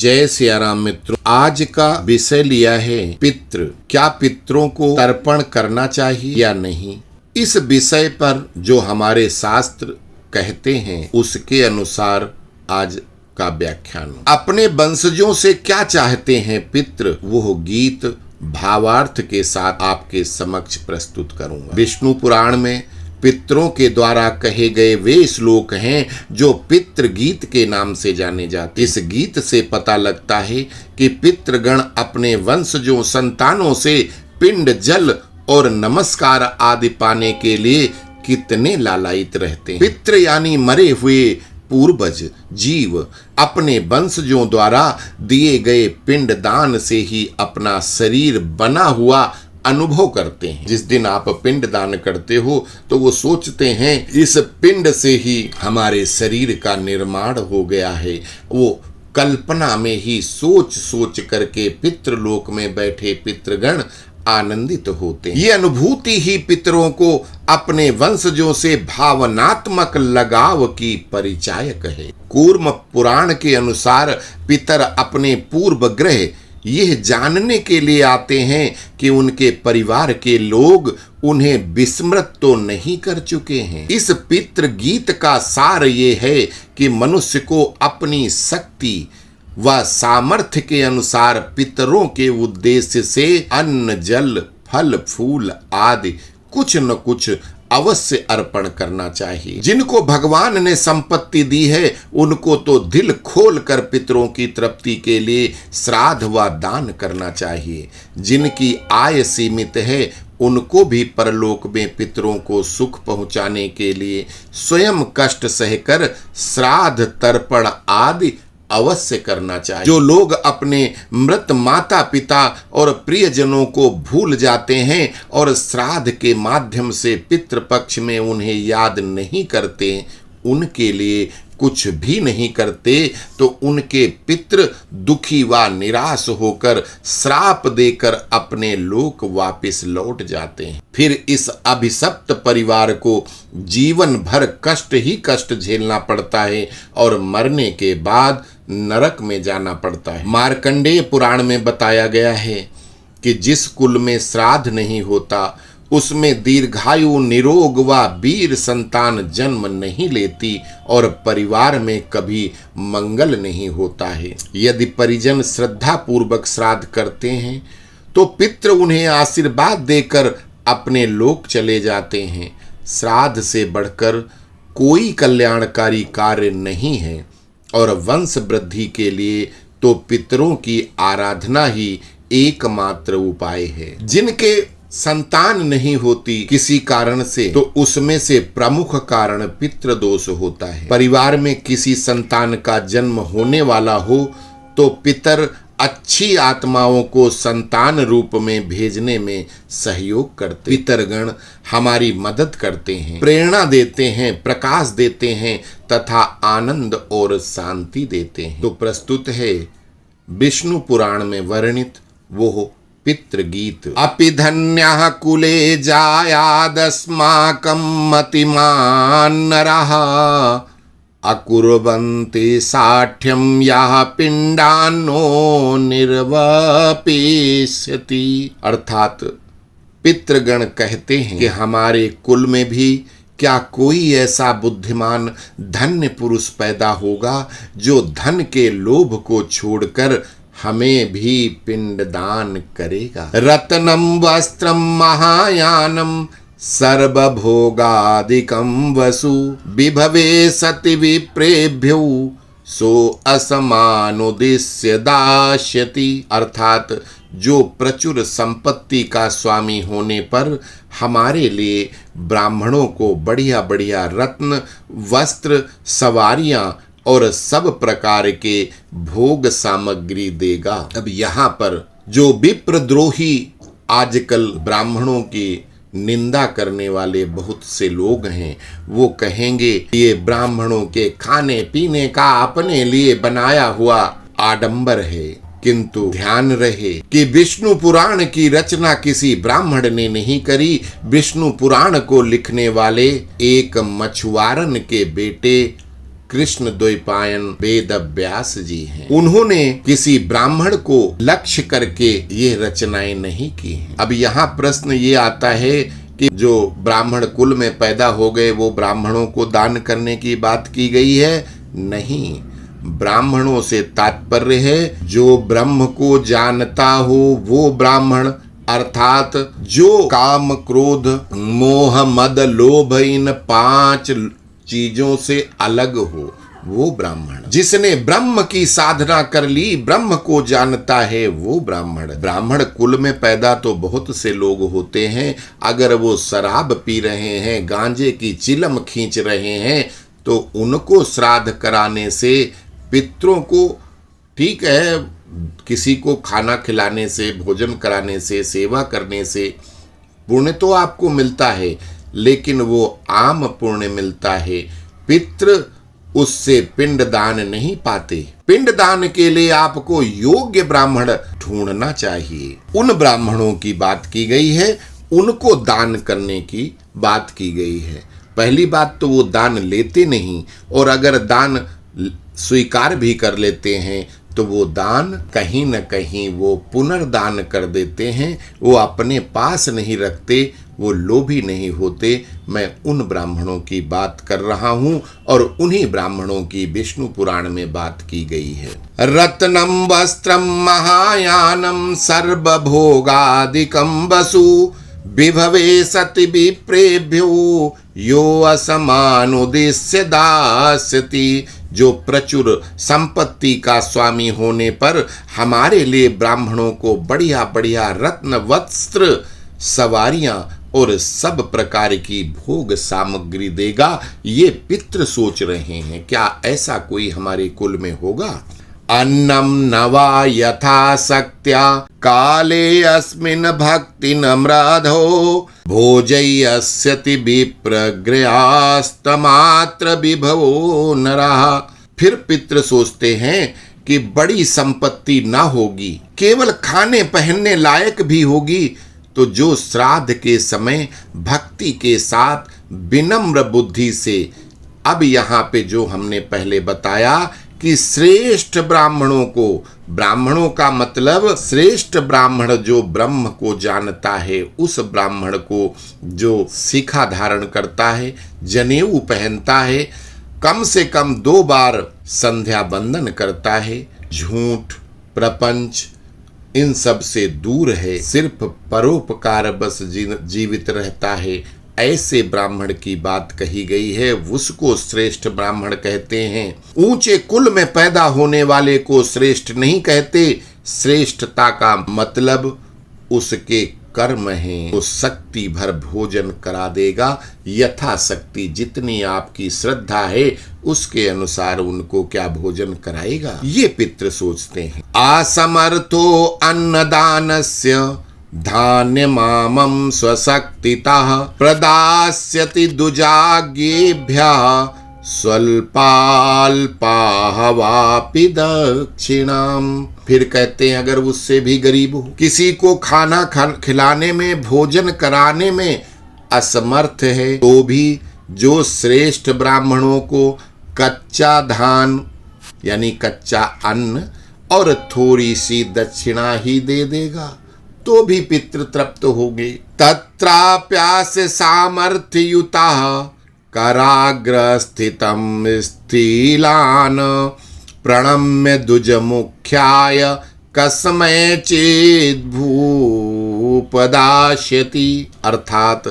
जय सिया राम मित्रों, आज का विषय लिया है पितृ। क्या पितरों को तर्पण करना चाहिए या नहीं? इस विषय पर जो हमारे शास्त्र कहते हैं उसके अनुसार आज का व्याख्यान। अपने वंशजों से क्या चाहते हैं पितृ, वो गीत भावार्थ के साथ आपके समक्ष प्रस्तुत करूंगा। विष्णु पुराण में पितरों के द्वारा कहे गए वे श्लोक हैं जो पितृ गीत के नाम से जाने जाते। इस गीत से पता लगता है कि पितृगण अपने वंशजों संतानों से पिंड, जल और नमस्कार आदि पाने के लिए कितने लालायित रहते हैं। पितृ यानी मरे हुए पूर्वज जीव अपने वंशजों द्वारा दिए गए पिंड दान से ही अपना शरीर बना हुआ अनुभव करते हैं। जिस दिन आप पिंड दान करते हो तो वो सोचते हैं इस पिंड से ही हमारे शरीर का निर्माण हो गया है। वो कल्पना में ही सोच सोच करके पितृलोक में बैठे पितृगण आनंदित होते हैं। ये अनुभूति ही पितरों को अपने वंशजों से भावनात्मक लगाव की परिचायक है। कूर्म पुराण के अनुसार पितर अपने पूर्व ग्रह यह जानने के लिए आते हैं कि उनके परिवार के लोग उन्हें विस्मृत तो नहीं कर चुके हैं। इस पितृ गीत का सार ये है कि मनुष्य को अपनी शक्ति व सामर्थ्य के अनुसार पितरों के उद्देश्य से अन्न, जल, फल, फूल आदि कुछ न कुछ अवश्य अर्पण करना चाहिए। जिनको भगवान ने संपत्ति दी है उनको तो दिल खोल कर पितरों की तृप्ति के लिए श्राद्ध व दान करना चाहिए। जिनकी आय सीमित है उनको भी परलोक में पितरों को सुख पहुंचाने के लिए स्वयं कष्ट सहकर श्राद्ध, तर्पण आदि अवश्य करना चाहिए। जो लोग अपने मृत माता पिता और प्रियजनों को भूल जाते हैं और श्राद्ध के माध्यम से पितृपक्ष में उन्हें याद नहीं करते, उनके लिए कुछ भी नहीं करते, तो उनके पितृ दुखी व निराश होकर श्राप देकर अपने लोक वापस लौट जाते हैं। फिर इस अभिशप्त परिवार को जीवन भर कष्ट ही कष्ट झेलना पड़ता है और मरने के बाद नरक में जाना पड़ता है। मार्कंडेय पुराण में बताया गया है कि जिस कुल में श्राद्ध नहीं होता उसमें दीर्घायु, निरोग व वीर संतान जन्म नहीं लेती और परिवार में कभी मंगल नहीं होता है। यदि परिजन श्रद्धा पूर्वक श्राद्ध करते हैं तो पितृ उन्हें आशीर्वाद देकर अपने लोक चले जाते हैं। श्राद्ध से बढ़कर कोई कल्याणकारी कार्य नहीं है और वंश वृद्धि के लिए तो पितरों की आराधना ही एकमात्र उपाय है। जिनके संतान नहीं होती किसी कारण से तो उसमें से प्रमुख कारण पितृदोष होता है। परिवार में किसी संतान का जन्म होने वाला हो तो पितर अच्छी आत्माओं को संतान रूप में भेजने में सहयोग करते। पितरगण हमारी मदद करते हैं, प्रेरणा देते हैं, प्रकाश देते हैं तथा आनंद और शांति देते हैं। तो प्रस्तुत है विष्णु पुराण में वर्णित वो पितृगीत। अपि धन्यः कुले जायादस्माकं मतिमान् नरः अकुर्वन्ति साठ्यं यः पिण्डान्नो निर्वपेष्यति। अर्थात पितृगण कहते हैं कि हमारे कुल में भी क्या कोई ऐसा बुद्धिमान धन्य पुरुष पैदा होगा जो धन के लोभ को छोड़कर हमें भी पिंडदान करेगा। रत्नम वस्त्रम महायानम सर्वभोगादिकं वसु विभवे सति विप्रेभ्यो सो असमानुदिश्य दास्यति। अर्थात जो प्रचुर संपत्ति का स्वामी होने पर हमारे लिए ब्राह्मणों को बढ़िया बढ़िया रत्न, वस्त्र, सवारियां और सब प्रकार के भोग सामग्री देगा। अब यहाँ पर जो विप्रद्रोही आजकल ब्राह्मणों की निंदा करने वाले बहुत से लोग हैं वो कहेंगे ये ब्राह्मणों के खाने पीने का अपने लिए बनाया हुआ आडंबर है। किंतु ध्यान रहे कि विष्णु पुराण की रचना किसी ब्राह्मण ने नहीं करी। विष्णु पुराण को लिखने वाले एक मछुआरन के बेटे कृष्ण द्वैपायन वेद व्यास जी हैं। उन्होंने किसी ब्राह्मण को लक्ष्य करके ये रचनाएं नहीं की हैं। अब यहाँ प्रश्न ये आता है कि जो ब्राह्मण कुल में पैदा हो गए वो ब्राह्मणों को दान करने की बात की गई है? नहीं, ब्राह्मणों से तात्पर्य है जो ब्रह्म को जानता हो वो ब्राह्मण, अर्थात जो काम क्रोध मोह मद लोभ इन 5 चीजों से अलग हो वो ब्राह्मण। जिसने ब्रह्म की साधना कर ली, ब्रह्म को जानता है वो ब्राह्मण। ब्राह्मण कुल में पैदा तो बहुत से लोग होते हैं, अगर वो शराब पी रहे हैं, गांजे की चिलम खींच रहे हैं तो उनको श्राद्ध कराने से, पितरों को, ठीक है, किसी को खाना खिलाने से, भोजन कराने से, सेवा करने से पुण्य तो आपको मिलता है, लेकिन वो आम पुण्य मिलता है। पितृ उससे पिंड दान नहीं पाते। पिंड दान के लिए आपको योग्य ब्राह्मण ढूंढना चाहिए। उन ब्राह्मणों की बात की गई है, उनको दान करने की बात की गई है। पहली बात तो वो दान लेते नहीं, और अगर दान स्वीकार भी कर लेते हैं तो वो दान कहीं न कहीं वो पुनर्दान कर देते हैं। वो अपने पास नहीं रखते, वो लोभी नहीं होते। मैं उन ब्राह्मणों की बात कर रहा हूं और उन्हीं ब्राह्मणों की विष्णु पुराण में बात की गई है। रत्नम वस्त्रम महायानम सर्वभोगादिकं वसु विभवे सति विप्रेभ्यो यो असमानुदेश्य दास्यति। जो प्रचुर संपत्ति का स्वामी होने पर हमारे लिए ब्राह्मणों को बढ़िया बढ़िया रत्न वस्त्र, सवारियां और सब प्रकार की भोग सामग्री देगा, ये पितृ सोच रहे हैं। क्या ऐसा कोई हमारे कुल में होगा? अन्नम नवा यथा शक्त्या काले अस्मिन् भक्ति नम्राधो भोजयस्यति विप्रग्रयास्तमात्र विभवो नरः। फिर पितृ सोचते हैं कि बड़ी संपत्ति ना होगी, केवल खाने पहनने लायक भी होगी, तो जो श्राद्ध के समय भक्ति के साथ विनम्र बुद्धि से, अब यहाँ पे जो हमने पहले बताया कि श्रेष्ठ ब्राह्मणों को, ब्राह्मणों का मतलब श्रेष्ठ ब्राह्मण जो ब्रह्म को जानता है, उस ब्राह्मण को जो शिखा धारण करता है, जनेऊ पहनता है, कम से कम 2 बार संध्या बंदन करता है, झूठ प्रपंच इन सब से दूर है, सिर्फ परोपकार बस जीवित रहता है, ऐसे ब्राह्मण की बात कही गई है। उसको श्रेष्ठ ब्राह्मण कहते हैं। ऊंचे कुल में पैदा होने वाले को श्रेष्ठ नहीं कहते। श्रेष्ठता का मतलब उसके कर्म हैं। वो शक्ति भर भोजन करा देगा, यथाशक्ति जितनी आपकी श्रद्धा है उसके अनुसार उनको क्या भोजन कराएगा, ये पितृ सोचते हैं। असमर्थो अन्नदानस्य धान्यमामं स्वशक्तितः प्रदास्यति दुजाज्ञेभ्यः स्वल्पाल्पाहवापि दक्षिणाम। फिर कहते हैं अगर उससे भी गरीब हो, किसी को खाना खिलाने में, भोजन कराने में असमर्थ है, तो भी जो श्रेष्ठ ब्राह्मणों को कच्चा धान यानी कच्चा अन्न और थोड़ी सी दक्षिणा ही दे देगा, तो भी पितृ तृप्त होंगे। तत्राप्यास सामर्थ्ययुता कराग्रस्थितं स्थिलान प्रणम्य दुजमुख्याय कस्मै चेद भूपदास्यति। अर्थात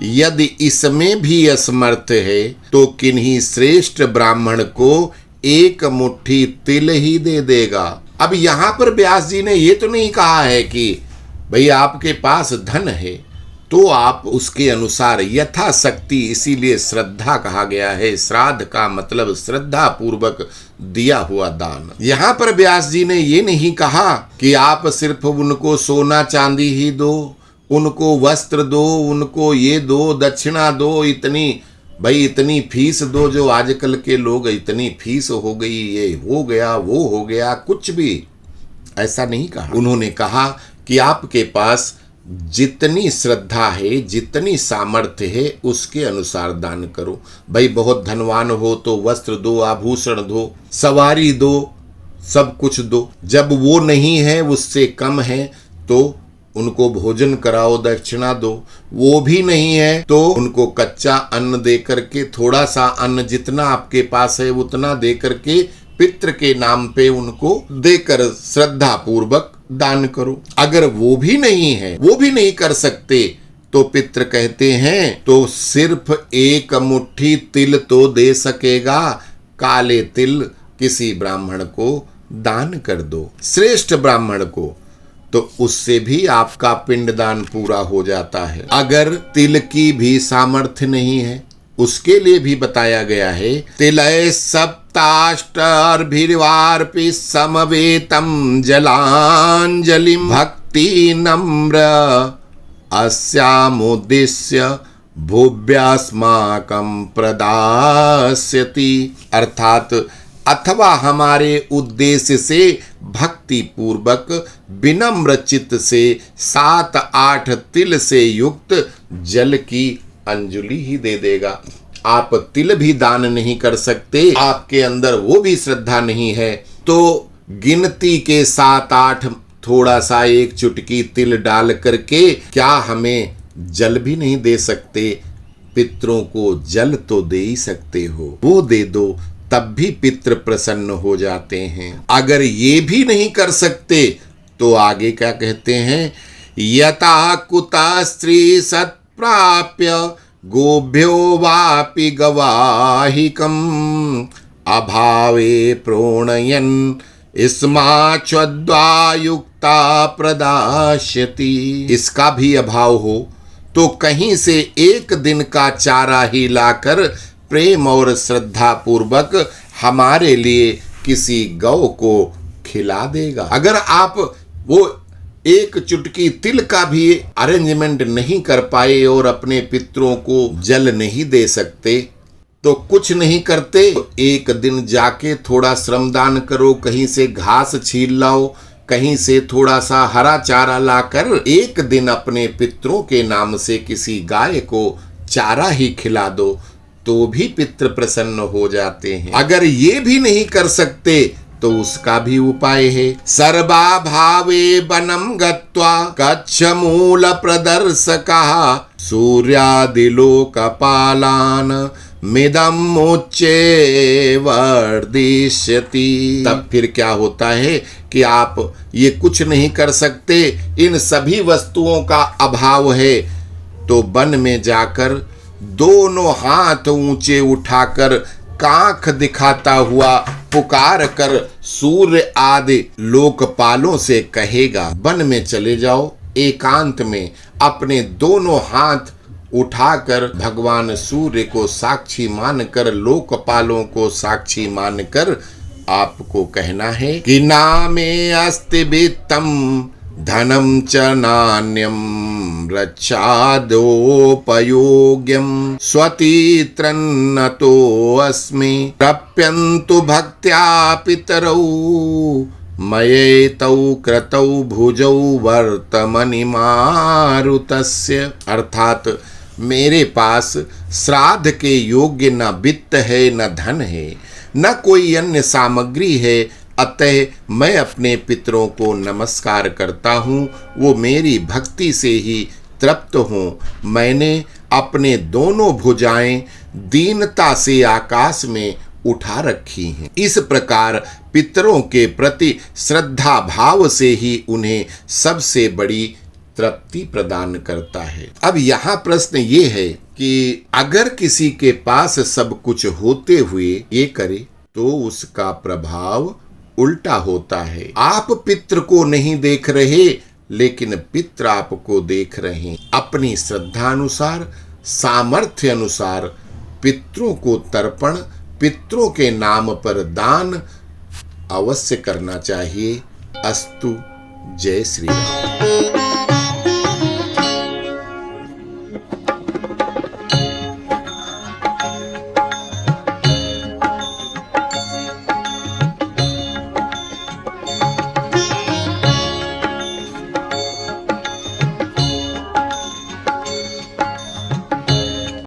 यदि इसमें भी असमर्थ है तो किन्हीं श्रेष्ठ ब्राह्मण को 1 मुट्ठी तिल ही दे देगा। अब यहाँ पर व्यास जी ने ये तो नहीं कहा है कि भाई आपके पास धन है तो आप उसके अनुसार यथाशक्ति, इसीलिए श्रद्धा कहा गया है। श्राद्ध का मतलब श्रद्धा पूर्वक दिया हुआ दान। यहाँ पर व्यास जी ने ये नहीं कहा कि आप सिर्फ उनको सोना चांदी ही दो, उनको वस्त्र दो, उनको ये दो, दक्षिणा दो, इतनी फीस दो। जो आजकल के लोग इतनी फीस हो गई, ये हो गया, वो हो गया, कुछ भी ऐसा नहीं कहा। उन्होंने कहा कि आपके पास जितनी श्रद्धा है, जितनी सामर्थ्य है, उसके अनुसार दान करो। भाई बहुत धनवान हो तो वस्त्र दो, आभूषण दो, सवारी दो, सब कुछ दो। जब वो नहीं है, उससे कम है, तो उनको भोजन कराओ, दक्षिणा दो। वो भी नहीं है तो उनको कच्चा अन्न दे करके, थोड़ा सा अन्न जितना आपके पास है उतना दे करके पितृ के नाम पे उनको देकर श्रद्धा पूर्वक दान करो। अगर वो भी नहीं है, वो भी नहीं कर सकते, तो पितृ कहते हैं तो सिर्फ एक मुट्ठी तिल तो दे सकेगा, काले तिल किसी ब्राह्मण को दान कर दो, श्रेष्ठ ब्राह्मण को, तो उससे भी आपका पिंडदान पूरा हो जाता है। अगर तिल की भी सामर्थ्य नहीं है, उसके लिए भी बताया गया है, तिलय सप्ताष्टर्भिर्वार्पि समवेतम जलांजलिम भक्ति नम्र अस्यामुद्दिश्य भुव्यास्माकं प्रदास्यति। अर्थात अथवा हमारे उद्देश्य से भक्ति पूर्वक विनम्र चित्त से 7-8 तिल से युक्त जल की अंजलि ही दे देगा। आप तिल भी दान नहीं कर सकते, आपके अंदर वो भी श्रद्धा नहीं है, तो गिनती के 7-8 थोड़ा सा एक चुटकी तिल डाल करके क्या हमें जल भी नहीं दे सकते? पितरों को जल तो दे ही सकते हो, वो दे दो, तब भी पितृ प्रसन्न हो जाते हैं। अगर ये भी नहीं कर सकते तो आगे क्या कहते हैं, यथा कुता स्त्री सत्प्राप्य गोभ्यो वापि गवाहिकम अभावे प्रोणयन इस्माच्वद्वायुक्ता प्रदास्यति। इसका भी अभाव हो तो कहीं से एक दिन का चारा ही लाकर प्रेम और श्रद्धा पूर्वक हमारे लिए किसी गौ को खिला देगा। अगर आप वो एक चुटकी तिल का भी अरेंजमेंट नहीं कर पाए और अपने पितरों को जल नहीं दे सकते, तो कुछ नहीं करते, एक दिन जाके थोड़ा श्रमदान करो, कहीं से घास छील लाओ, कहीं से थोड़ा सा हरा चारा लाकर एक दिन अपने पितरों के नाम से किसी गाय को चारा ही खिला दो, तो भी पितृ प्रसन्न हो जाते हैं। अगर ये भी नहीं कर सकते तो उसका भी उपाय है, सर्वा भावे वनम गत्वा कच्छ मूल प्रदर्शकः सूर्यादिलोकपालान मिदम उच्चे वर्धिष्यति। तब फिर क्या होता है कि आप ये कुछ नहीं कर सकते, इन सभी वस्तुओं का अभाव है, तो वन में जाकर दोनों हाथ ऊंचे उठाकर कांख दिखाता हुआ पुकार कर सूर्य आदि लोकपालों से कहेगा, वन में चले जाओ, एकांत में अपने दोनों हाथ उठाकर भगवान सूर्य को साक्षी मानकर, लोकपालों को साक्षी मानकर आपको कहना है कि नामे अस्ति वित्तम धनम च नान्यम रक्षादोपयोग्यम स्वतीत्रन्नतो अस्मि प्रप्यन्तु भक्त्या पितरौ मयेतौ क्रतौ भुजौ वर्तमनि मारुतस्य। अर्थात मेरे पास श्राद्ध के योग्य न वित्त है, न धन है, न कोई अन्य सामग्री है, अतः मैं अपने पितरों को नमस्कार करता हूँ, वो मेरी भक्ति से ही तृप्त हों। मैंने अपने दोनों भुजाएं दीनता से आकाश में उठा रखी हैं। इस प्रकार पितरों के प्रति श्रद्धा भाव से ही उन्हें सबसे बड़ी तृप्ति प्रदान करता है। अब यहाँ प्रश्न ये है कि अगर किसी के पास सब कुछ होते हुए ये करे तो उसका प्रभाव उल्टा होता है। आप पितृ को नहीं देख रहे, लेकिन पितृ आपको देख रहे हैं। अपनी श्रद्धा अनुसार, सामर्थ्य अनुसार पितरों को तर्पण, पितरों के नाम पर दान अवश्य करना चाहिए। अस्तु। जय श्री राम।